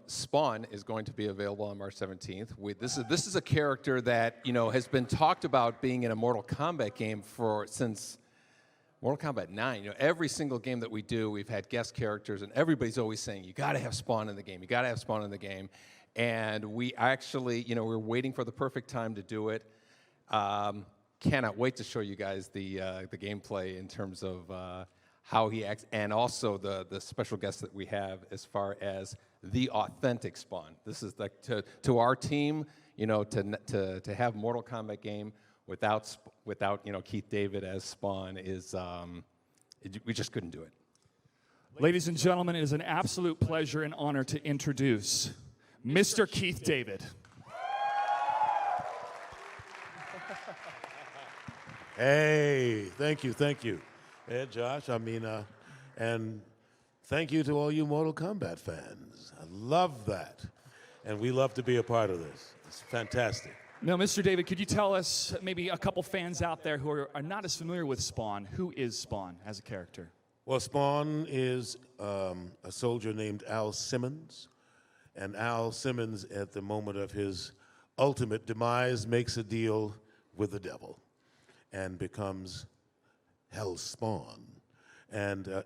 Spawn is going to be available on March 17th. This is a character that has been talked about being in a Mortal Kombat game since Mortal Kombat 9. Every single game that we do, we've had guest characters, and everybody's always saying, you got to have Spawn in the game. You got to have Spawn in the game. And we actually, we're waiting for the perfect time to do it. Cannot wait to show you guys the gameplay in terms of how he acts, and also the special guests that we have as far as the authentic Spawn. This is like to our team, to have Mortal Kombat game without Keith David as Spawn is we just couldn't do it. Ladies and gentlemen, it is an absolute pleasure and honor to introduce Mr. Keith David. Hey, thank you. Hey, Josh, and thank you to all you Mortal Kombat fans. I love that, and we love to be a part of this. It's fantastic. Now, Mr. David, could you tell us, maybe a couple fans out there who are not as familiar with Spawn, who is Spawn as a character? Well, Spawn is a soldier named Al Simmons, and Al Simmons, at the moment of his ultimate demise, makes a deal with the devil and becomes Hell's Spawn. And,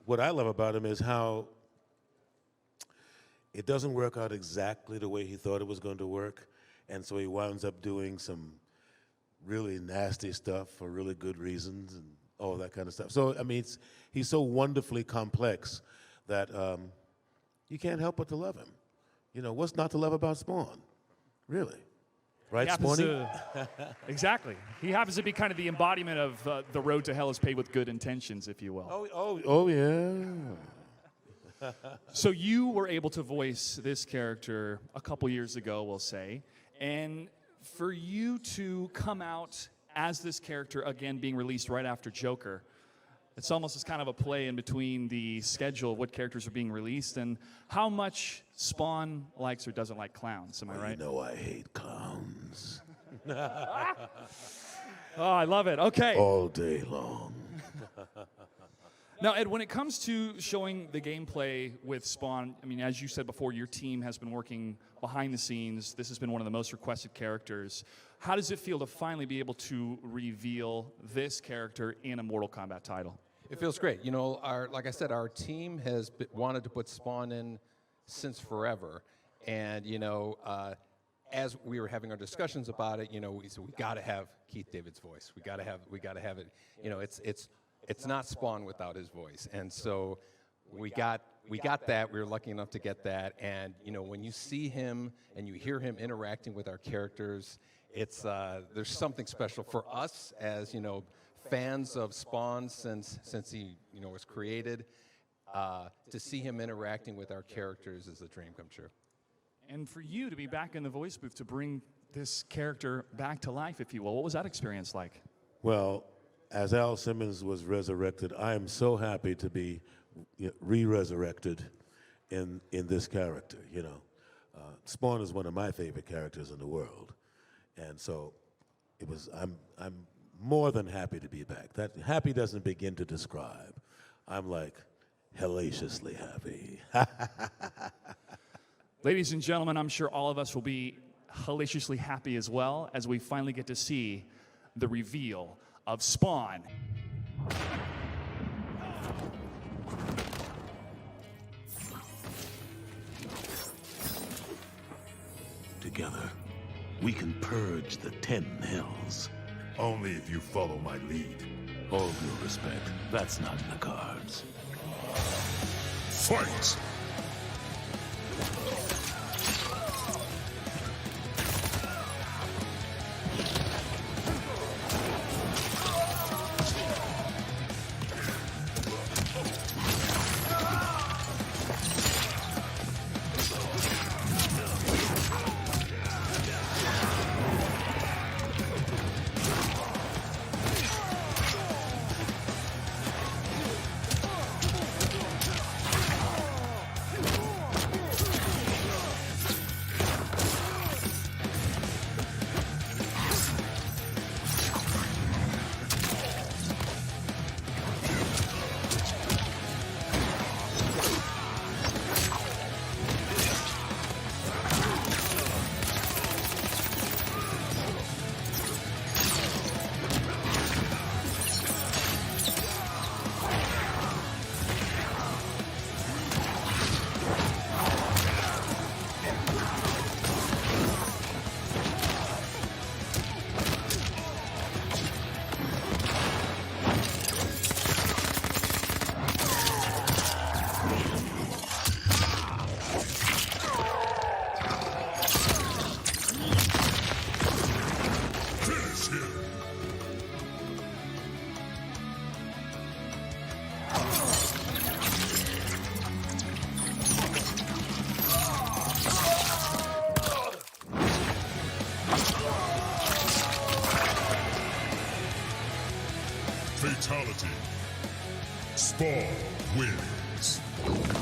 what I love about him is how it doesn't work out exactly the way he thought it was going to work, and so he winds up doing some really nasty stuff for really good reasons and all that kind of stuff. So, he's so wonderfully complex that you can't help but to love him. What's not to love about Spawn? Really? Right, Spawny? Exactly. He happens to be kind of the embodiment of the road to hell is paved with good intentions, if you will. Oh yeah. So you were able to voice this character a couple years ago, we'll say, and for you to come out as this character again being released right after Joker, it's almost as kind of a play in between the schedule of what characters are being released and how much Spawn likes or doesn't like clowns. Am I right? I hate clowns. Oh, I love it. Okay. All day long. Now, Ed, when it comes to showing the gameplay with Spawn, as you said before, your team has been working behind the scenes. This has been one of the most requested characters. How does it feel to finally be able to reveal this character in a Mortal Kombat title? It feels great. Like I said, our team has wanted to put Spawn in since forever, and as we were having our discussions about it, we said we got to have Keith David's voice. We got to have it. It's not Spawn without his voice, and so we got that. We were lucky enough to get that, and when you see him and you hear him interacting with our characters, it's there's something special for us as fans of Spawn since he was created. To see him interacting with our characters is a dream come true. And for you to be back in the voice booth to bring this character back to life, if you will, what was that experience like? Well, as Al Simmons was resurrected, I am so happy to be re-resurrected in this character. Spawn is one of my favorite characters in the world, and so it was. I'm more than happy to be back. That happy doesn't begin to describe. I'm like hellaciously happy. Ladies and gentlemen, I'm sure all of us will be hellaciously happy as well as we finally get to see the reveal of Spawn. Together, we can purge the 10 hells. Only if you follow my lead. All due respect, that's not in the cards. Fight! Fatality. Spawn wins.